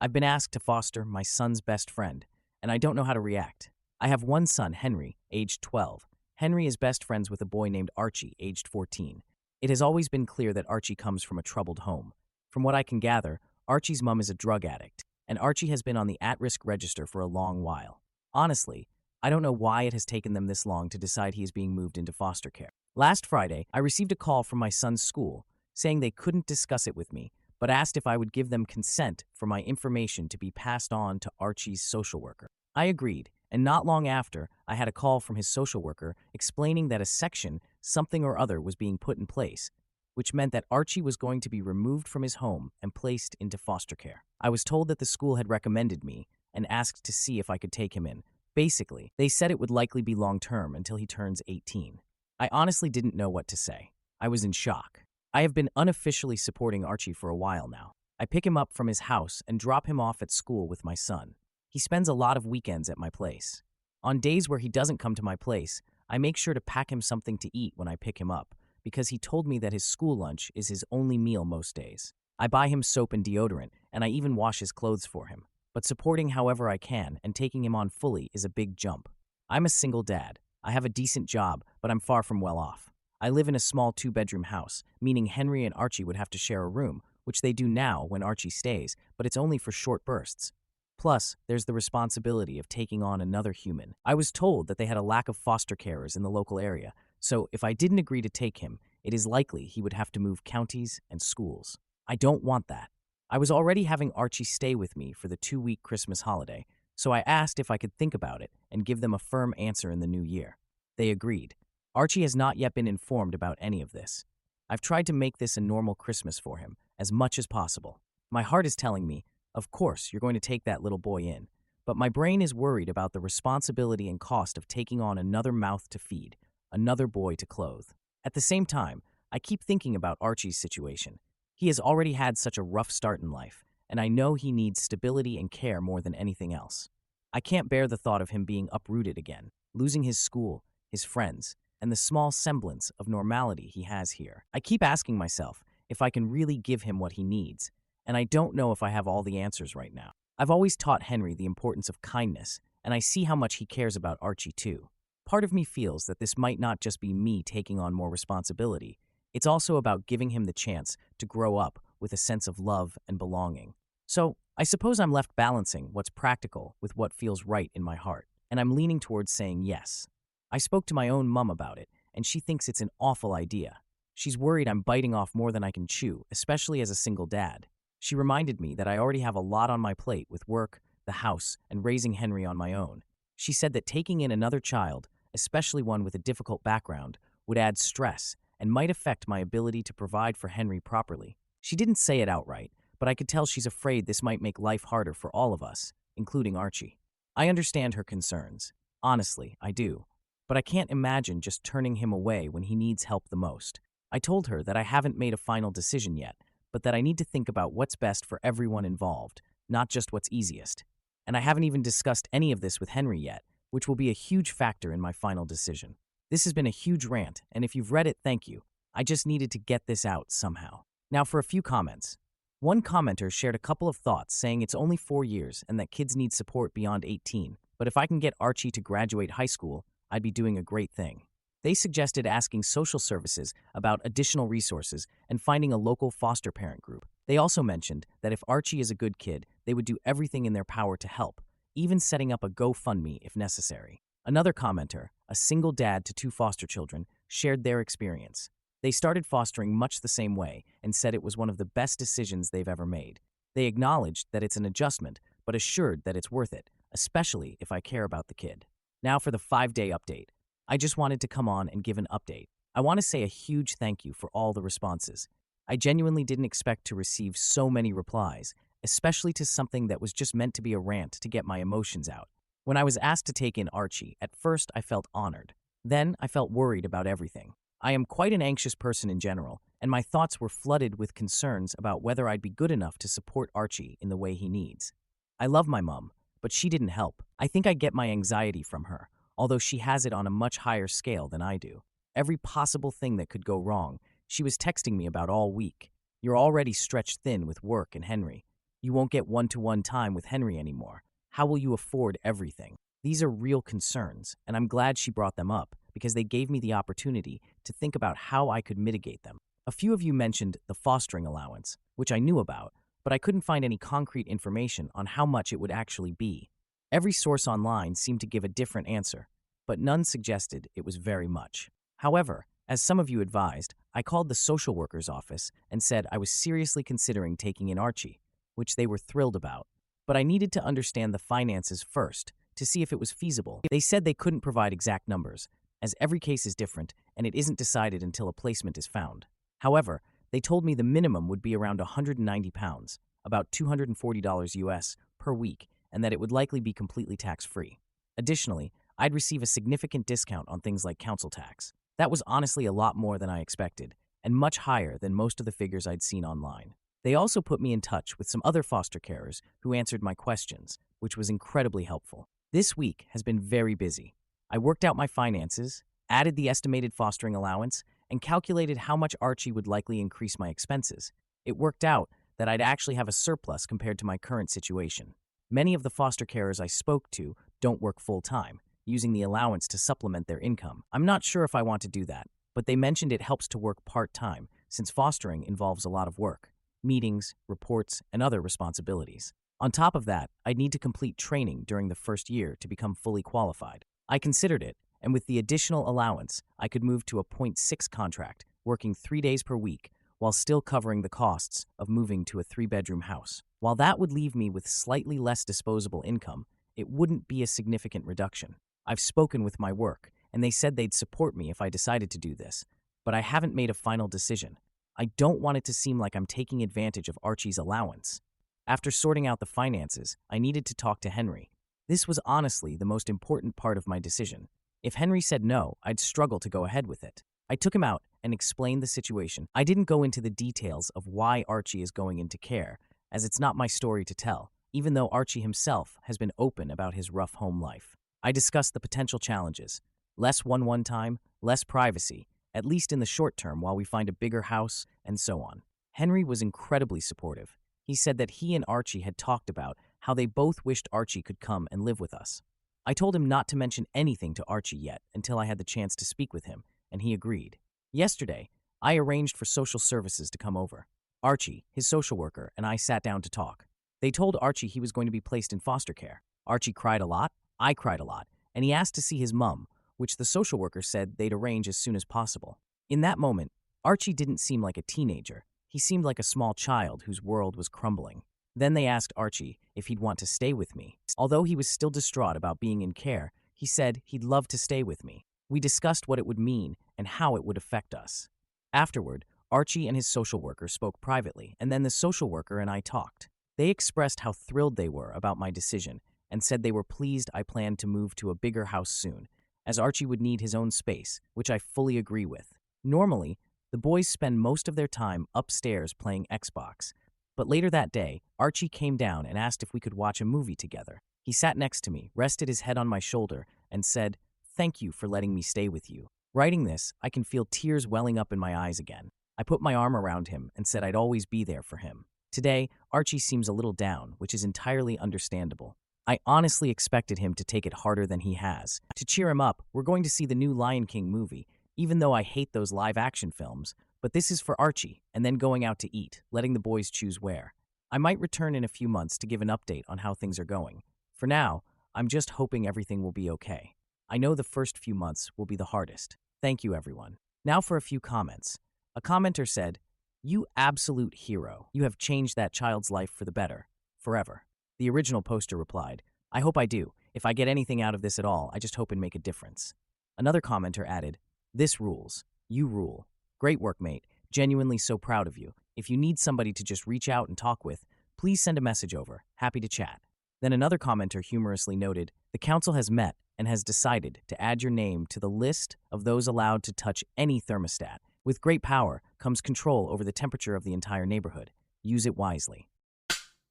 I've been asked to foster my son's best friend, and I don't know how to react. I have one son, Henry, aged 12. Henry is best friends with a boy named Archie, aged 14. It has always been clear that Archie comes from a troubled home. From what I can gather, Archie's mom is a drug addict, and Archie has been on the at-risk register for a long while. Honestly, I don't know why it has taken them this long to decide he is being moved into foster care. Last Friday, I received a call from my son's school saying they couldn't discuss it with me, but asked if I would give them consent for my information to be passed on to Archie's social worker. I agreed, and not long after, I had a call from his social worker explaining that a section, something or other, was being put in place, which meant that Archie was going to be removed from his home and placed into foster care. I was told that the school had recommended me and asked to see if I could take him in. Basically, they said it would likely be long-term until he turns 18. I honestly didn't know what to say. I was in shock. I have been unofficially supporting Archie for a while now. I pick him up from his house and drop him off at school with my son. He spends a lot of weekends at my place. On days where he doesn't come to my place, I make sure to pack him something to eat when I pick him up, because he told me that his school lunch is his only meal most days. I buy him soap and deodorant, and I even wash his clothes for him. But supporting however I can and taking him on fully is a big jump. I'm a single dad. I have a decent job, but I'm far from well off. I live in a small 2-bedroom house, meaning Henry and Archie would have to share a room, which they do now when Archie stays, but it's only for short bursts. Plus, there's the responsibility of taking on another human. I was told that they had a lack of foster carers in the local area, so if I didn't agree to take him, it is likely he would have to move counties and schools. I don't want that. I was already having Archie stay with me for the 2-week Christmas holiday, so I asked if I could think about it and give them a firm answer in the new year. They agreed. Archie has not yet been informed about any of this. I've tried to make this a normal Christmas for him, as much as possible. My heart is telling me, of course, you're going to take that little boy in, but my brain is worried about the responsibility and cost of taking on another mouth to feed, another boy to clothe. At the same time, I keep thinking about Archie's situation. He has already had such a rough start in life, and I know he needs stability and care more than anything else. I can't bear the thought of him being uprooted again, losing his school, his friends, and the small semblance of normality he has here. I keep asking myself if I can really give him what he needs, and I don't know if I have all the answers right now. I've always taught Henry the importance of kindness, and I see how much he cares about Archie too. Part of me feels that this might not just be me taking on more responsibility. It's also about giving him the chance to grow up with a sense of love and belonging. So, I suppose I'm left balancing what's practical with what feels right in my heart, and I'm leaning towards saying yes. I spoke to my own mom about it, and she thinks it's an awful idea. She's worried I'm biting off more than I can chew, especially as a single dad. She reminded me that I already have a lot on my plate with work, the house, and raising Henry on my own. She said that taking in another child, especially one with a difficult background, would add stress and might affect my ability to provide for Henry properly. She didn't say it outright, but I could tell she's afraid this might make life harder for all of us, including Archie. I understand her concerns. Honestly, I do. But I can't imagine just turning him away when he needs help the most. I told her that I haven't made a final decision yet, but that I need to think about what's best for everyone involved, not just what's easiest. And I haven't even discussed any of this with Henry yet, which will be a huge factor in my final decision. This has been a huge rant, and if you've read it, thank you. I just needed to get this out somehow. Now for a few comments. One commenter shared a couple of thoughts saying it's only 4 years and that kids need support beyond 18, but if I can get Archie to graduate high school, I'd be doing a great thing. They suggested asking social services about additional resources and finding a local foster parent group. They also mentioned that if Archie is a good kid, they would do everything in their power to help, even setting up a GoFundMe if necessary. Another commenter, a single dad to 2 foster children, shared their experience. They started fostering much the same way and said it was one of the best decisions they've ever made. They acknowledged that it's an adjustment, but assured that it's worth it, especially if I care about the kid. Now for the 5-day update. I just wanted to come on and give an update. I want to say a huge thank you for all the responses. I genuinely didn't expect to receive so many replies, especially to something that was just meant to be a rant to get my emotions out. When I was asked to take in Archie, at first I felt honored. Then I felt worried about everything. I am quite an anxious person in general, and my thoughts were flooded with concerns about whether I'd be good enough to support Archie in the way he needs. I love my mom, but she didn't help. I think I get my anxiety from her, although she has it on a much higher scale than I do. Every possible thing that could go wrong, she was texting me about all week. You're already stretched thin with work and Henry. You won't get one-to-one time with Henry anymore. How will you afford everything? These are real concerns, and I'm glad she brought them up because they gave me the opportunity to think about how I could mitigate them. A few of you mentioned the fostering allowance, which I knew about, but I couldn't find any concrete information on how much it would actually be. Every source online seemed to give a different answer, but none suggested it was very much. However, as some of you advised, I called the social worker's office and said I was seriously considering taking in Archie, which they were thrilled about. But I needed to understand the finances first to see if it was feasible. They said they couldn't provide exact numbers, as every case is different and it isn't decided until a placement is found. However, they told me the minimum would be around £190, about $240 US per week, and that it would likely be completely tax-free. Additionally, I'd receive a significant discount on things like council tax. That was honestly a lot more than I expected, and much higher than most of the figures I'd seen online. They also put me in touch with some other foster carers who answered my questions, which was incredibly helpful. This week has been very busy. I worked out my finances, added the estimated fostering allowance, and calculated how much Archie would likely increase my expenses. It worked out that I'd actually have a surplus compared to my current situation. Many of the foster carers I spoke to don't work full-time, using the allowance to supplement their income. I'm not sure if I want to do that, but they mentioned it helps to work part-time since fostering involves a lot of work, meetings, reports, and other responsibilities. On top of that, I'd need to complete training during the first year to become fully qualified. I considered it, and with the additional allowance, I could move to a .6 contract, working 3 days per week, while still covering the costs of moving to a 3-bedroom house. While that would leave me with slightly less disposable income, it wouldn't be a significant reduction. I've spoken with my work, and they said they'd support me if I decided to do this, but I haven't made a final decision. I don't want it to seem like I'm taking advantage of Archie's allowance. After sorting out the finances, I needed to talk to Henry. This was honestly the most important part of my decision. If Henry said no, I'd struggle to go ahead with it. I took him out and explained the situation. I didn't go into the details of why Archie is going into care, as it's not my story to tell, even though Archie himself has been open about his rough home life. I discussed the potential challenges: less one-on-one time, less privacy, at least in the short term while we find a bigger house, and so on. Henry was incredibly supportive. He said that he and Archie had talked about how they both wished Archie could come and live with us. I told him not to mention anything to Archie yet until I had the chance to speak with him, and he agreed. Yesterday, I arranged for social services to come over. Archie, his social worker, and I sat down to talk. They told Archie he was going to be placed in foster care. Archie cried a lot, I cried a lot, and he asked to see his mum, which the social worker said they'd arrange as soon as possible. In that moment, Archie didn't seem like a teenager. He seemed like a small child whose world was crumbling. Then they asked Archie if he'd want to stay with me. Although he was still distraught about being in care, he said he'd love to stay with me. We discussed what it would mean and how it would affect us. Afterward, Archie and his social worker spoke privately, and then the social worker and I talked. They expressed how thrilled they were about my decision and said they were pleased I planned to move to a bigger house soon, as Archie would need his own space, which I fully agree with. Normally, the boys spend most of their time upstairs playing Xbox, but later that day, Archie came down and asked if we could watch a movie together. He sat next to me, rested his head on my shoulder, and said, "Thank you for letting me stay with you." Writing this, I can feel tears welling up in my eyes again. I put my arm around him and said I'd always be there for him. Today, Archie seems a little down, which is entirely understandable. I honestly expected him to take it harder than he has. To cheer him up, we're going to see the new Lion King movie, even though I hate those live-action films, but this is for Archie, and then going out to eat, letting the boys choose where. I might return in a few months to give an update on how things are going. For now, I'm just hoping everything will be okay. I know the first few months will be the hardest. Thank you, everyone. Now for a few comments. A commenter said, "You absolute hero. You have changed that child's life for the better. Forever." The original poster replied, "I hope I do. If I get anything out of this at all, I just hope and make a difference." Another commenter added, "This rules. You rule. Great work, mate. Genuinely so proud of you. If you need somebody to just reach out and talk with, please send a message over. Happy to chat." Then another commenter humorously noted, "The council has met and has decided to add your name to the list of those allowed to touch any thermostat. With great power comes control over the temperature of the entire neighborhood. Use it wisely."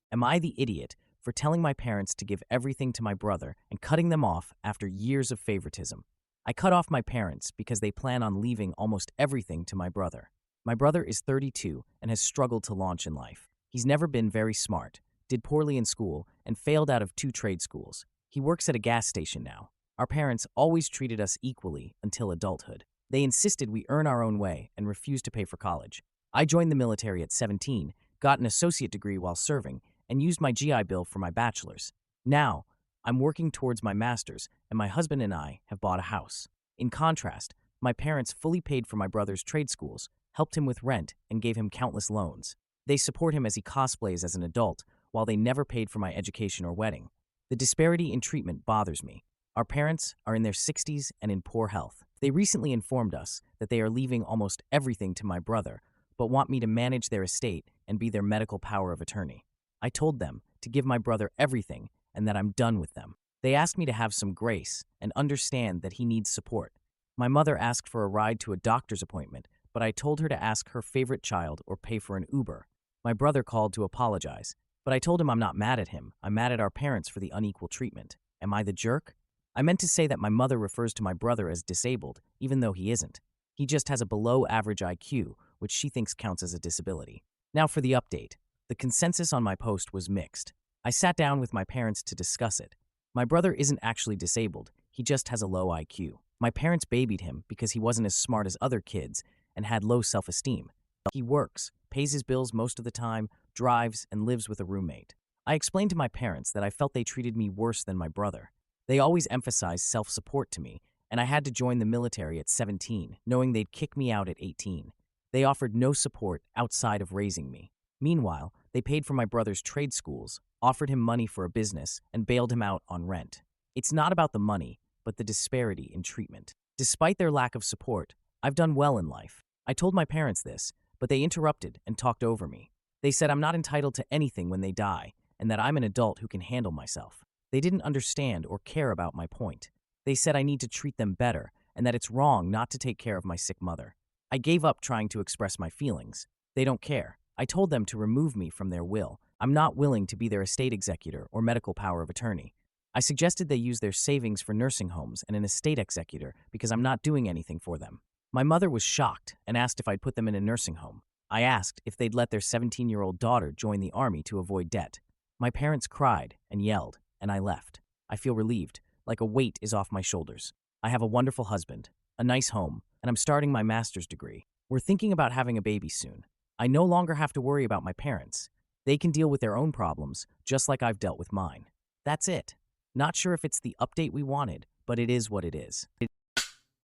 Am I the idiot for telling my parents to give everything to my brother and cutting them off after years of favoritism? I cut off my parents because they plan on leaving almost everything to my brother. My brother is 32 and has struggled to launch in life. He's never been very smart, did poorly in school, and failed out of 2 trade schools. He works at a gas station now. Our parents always treated us equally until adulthood. They insisted we earn our own way and refused to pay for college. I joined the military at 17, got an associate degree while serving, and used my GI Bill for my bachelor's. Now, I'm working towards my master's, and my husband and I have bought a house. In contrast, my parents fully paid for my brother's trade schools, helped him with rent, and gave him countless loans. They support him as he cosplays as an adult, while they never paid for my education or wedding. The disparity in treatment bothers me. Our parents are in their 60s and in poor health. They recently informed us that they are leaving almost everything to my brother, but want me to manage their estate and be their medical power of attorney. I told them to give my brother everything and that I'm done with them. They asked me to have some grace and understand that he needs support. My mother asked for a ride to a doctor's appointment, but I told her to ask her favorite child or pay for an Uber. My brother called to apologize, but I told him I'm not mad at him. I'm mad at our parents for the unequal treatment. Am I the jerk? I meant to say that my mother refers to my brother as disabled, even though he isn't. He just has a below-average IQ, which she thinks counts as a disability. Now for the update. The consensus on my post was mixed. I sat down with my parents to discuss it. My brother isn't actually disabled, he just has a low IQ. My parents babied him because he wasn't as smart as other kids and had low self-esteem. He works, pays his bills most of the time, drives, and lives with a roommate. I explained to my parents that I felt they treated me worse than my brother. They always emphasized self-support to me, and I had to join the military at 17, knowing they'd kick me out at 18. They offered no support outside of raising me. Meanwhile, they paid for my brother's trade schools, offered him money for a business, and bailed him out on rent. It's not about the money, but the disparity in treatment. Despite their lack of support, I've done well in life. I told my parents this, but they interrupted and talked over me. They said I'm not entitled to anything when they die, and that I'm an adult who can handle myself. They didn't understand or care about my point. They said I need to treat them better, and that it's wrong not to take care of my sick mother. I gave up trying to express my feelings. They don't care. I told them to remove me from their will. I'm not willing to be their estate executor or medical power of attorney. I suggested they use their savings for nursing homes and an estate executor because I'm not doing anything for them. My mother was shocked and asked if I'd put them in a nursing home. I asked if they'd let their 17-year-old daughter join the army to avoid debt. My parents cried and yelled, and I left. I feel relieved, like a weight is off my shoulders. I have a wonderful husband, a nice home, and I'm starting my master's degree. We're thinking about having a baby soon. I no longer have to worry about my parents. They can deal with their own problems, just like I've dealt with mine. That's it. Not sure if it's the update we wanted, but it is what it is.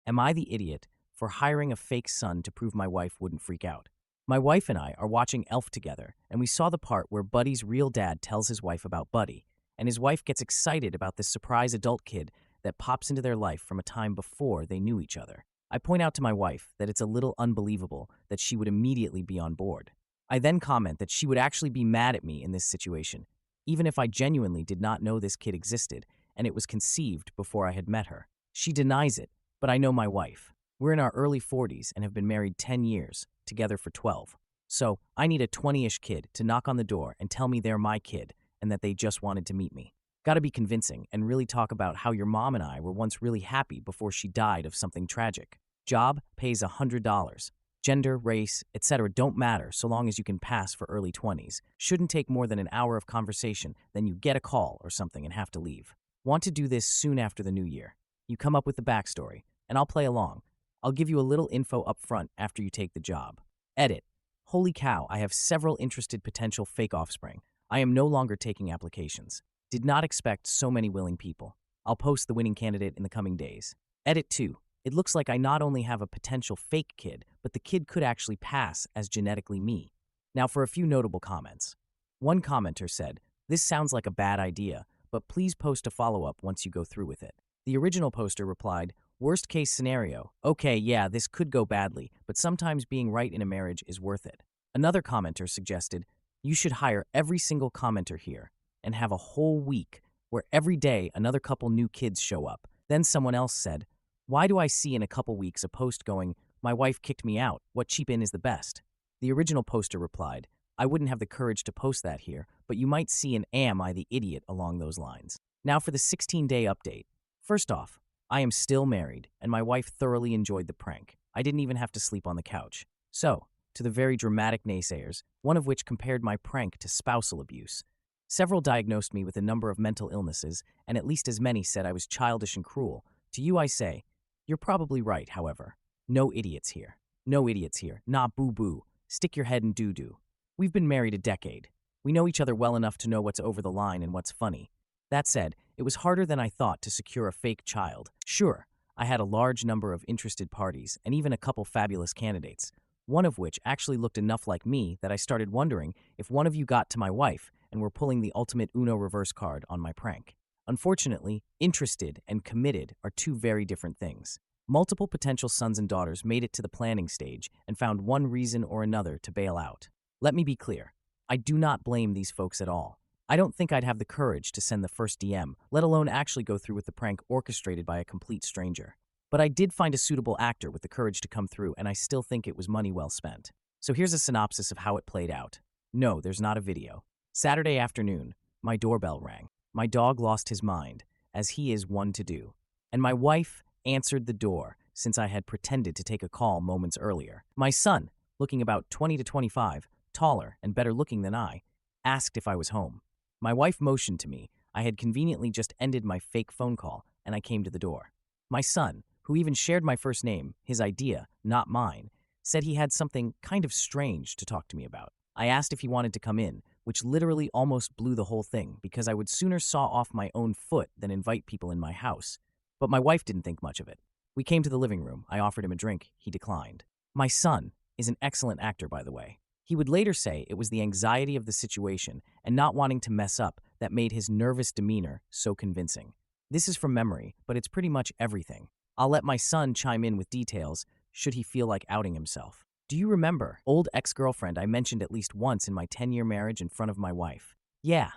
Am I the idiot for hiring a fake son to prove my wife wouldn't freak out? My wife and I are watching Elf together, and we saw the part where Buddy's real dad tells his wife about Buddy, and his wife gets excited about this surprise adult kid that pops into their life from a time before they knew each other. I point out to my wife that it's a little unbelievable that she would immediately be on board. I then comment that she would actually be mad at me in this situation, even if I genuinely did not know this kid existed and it was conceived before I had met her. She denies it, but I know my wife. We're in our early 40s and have been married 10 years, together for 12. So I need a 20-ish kid to knock on the door and tell me they're my kid and that they just wanted to meet me. Gotta be convincing and really talk about how your mom and I were once really happy before she died of something tragic. Job pays $100. Gender, race, etc. don't matter so long as you can pass for early 20s. Shouldn't take more than an hour of conversation, then you get a call or something and have to leave. Want to do this soon after the new year. You come up with the backstory, and I'll play along. I'll give you a little info up front after you take the job. Edit. Holy cow, I have several interested potential fake offspring. I am no longer taking applications. Did not expect so many willing people. I'll post the winning candidate in the coming days. Edit 2. It looks like I not only have a potential fake kid, but the kid could actually pass as genetically me. Now for a few notable comments. One commenter said, "This sounds like a bad idea, but please post a follow-up once you go through with it." The original poster replied, "Worst case scenario. Okay, yeah, this could go badly, but sometimes being right in a marriage is worth it." Another commenter suggested, "You should hire every single commenter here and have a whole week where every day another couple new kids show up." Then someone else said, "Why do I see in a couple weeks a post going, 'My wife kicked me out. What cheap in is the best?'" The original poster replied, "I wouldn't have the courage to post that here, but you might see an 'Am I the idiot?' along those lines." Now for the 16-day update. First off, I am still married, and my wife thoroughly enjoyed the prank. I didn't even have to sleep on the couch. So, to the very dramatic naysayers, one of which compared my prank to spousal abuse, Several diagnosed me with a number of mental illnesses, and at least as many said I was childish and cruel. To you I say, you're probably right, however. No idiots here. No idiots here. Nah, boo-boo. Stick your head in doo-doo. We've been married a decade. We know each other well enough to know what's over the line and what's funny. That said, it was harder than I thought to secure a fake child. Sure, I had a large number of interested parties and even a couple fabulous candidates, one of which actually looked enough like me that I started wondering if one of you got to my wife and were pulling the ultimate Uno reverse card on my prank. Unfortunately, interested and committed are two very different things. Multiple potential sons and daughters made it to the planning stage and found one reason or another to bail out. Let me be clear. I do not blame these folks at all. I don't think I'd have the courage to send the first DM, let alone actually go through with the prank orchestrated by a complete stranger. But I did find a suitable actor with the courage to come through, and I still think it was money well spent. So here's a synopsis of how it played out. No, there's not a video. Saturday afternoon, my doorbell rang. My dog lost his mind, as he is one to do. And my wife answered the door, since I had pretended to take a call moments earlier. My son, looking about 20 to 25, taller and better looking than I, asked if I was home. My wife motioned to me. I had conveniently just ended my fake phone call, and I came to the door. My son, who even shared my first name, his idea, not mine, said he had something kind of strange to talk to me about. I asked if he wanted to come in, which literally almost blew the whole thing because I would sooner saw off my own foot than invite people in my house. But my wife didn't think much of it. We came to the living room. I offered him a drink. He declined. My son is an excellent actor, by the way. He would later say it was the anxiety of the situation and not wanting to mess up that made his nervous demeanor so convincing. This is from memory, but it's pretty much everything. I'll let my son chime in with details should he feel like outing himself. Do you remember old ex-girlfriend I mentioned at least once in my 10-year marriage in front of my wife? Yeah,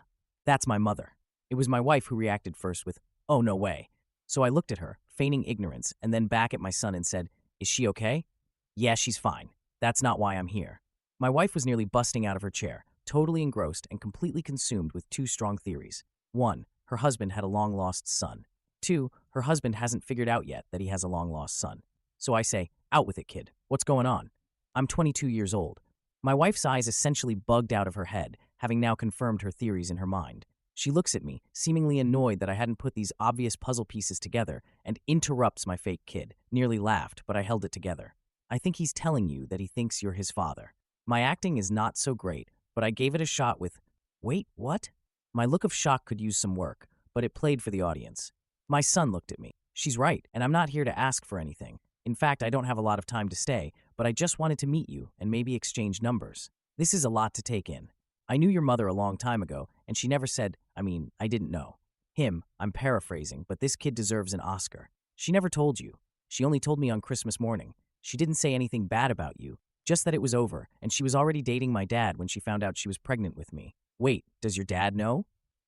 that's my mother. It was my wife who reacted first with, "Oh, no way." So I looked at her, feigning ignorance, and then back at my son and said, "Is she okay?" "Yeah, she's fine. That's not why I'm here." My wife was nearly busting out of her chair, totally engrossed and completely consumed with two strong theories. 1, her husband had a long-lost son. 2, her husband hasn't figured out yet that he has a long-lost son. So I say, "Out with it, kid. What's going on?" I'm 22 years old. My wife's eyes essentially bugged out of her head, having now confirmed her theories in her mind. She looks at me, seemingly annoyed that I hadn't put these obvious puzzle pieces together, and interrupts my fake kid. Nearly laughed, but I held it together. "I think he's telling you that he thinks you're his father." My acting is not so great, but I gave it a shot with, "Wait, what?" My look of shock could use some work, but it played for the audience. My son looked at me. "She's right, and I'm not here to ask for anything. In fact, I don't have a lot of time to stay, but I just wanted to meet you and maybe exchange numbers. This is a lot to take in. I knew your mother a long time ago, and she never said, I didn't know. I'm paraphrasing, but this kid deserves an Oscar. She never told you. She only told me on Christmas morning. She didn't say anything bad about you, just that it was over, and she was already dating my dad when she found out she was pregnant with me. Wait, does your dad know?"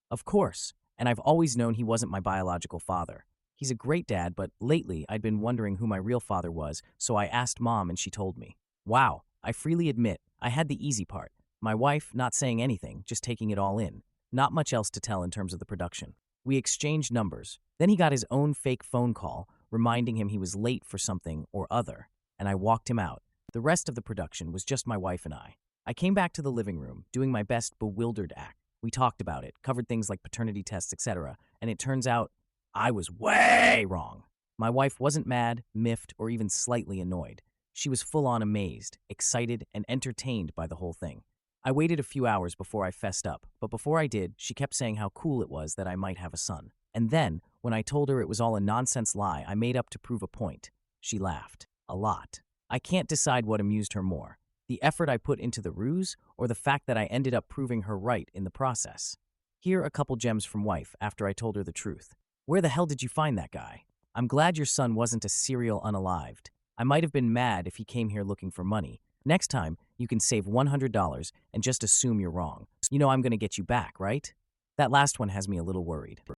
"Of course, and I've always known he wasn't my biological father. He's a great dad, but lately I'd been wondering who my real father was, so I asked Mom and she told me." Wow, I freely admit, I had the easy part. My wife not saying anything, just taking it all in. Not much else to tell in terms of the production. We exchanged numbers. Then he got his own fake phone call, reminding him he was late for something or other, and I walked him out. The rest of the production was just my wife and I. I came back to the living room, doing my best bewildered act. We talked about it, covered things like paternity tests, etc., and it turns out I was way wrong. My wife wasn't mad, miffed, or even slightly annoyed. She was full-on amazed, excited, and entertained by the whole thing. I waited a few hours before I fessed up, but before I did, she kept saying how cool it was that I might have a son. And then, when I told her it was all a nonsense lie I made up to prove a point, she laughed. A lot. I can't decide what amused her more, the effort I put into the ruse or the fact that I ended up proving her right in the process. Here a couple gems from wife after I told her the truth. "Where the hell did you find that guy? I'm glad your son wasn't a serial unalived. I might have been mad if he came here looking for money. Next time, you can save $100 and just assume you're wrong. You know I'm going to get you back, right?" That last one has me a little worried.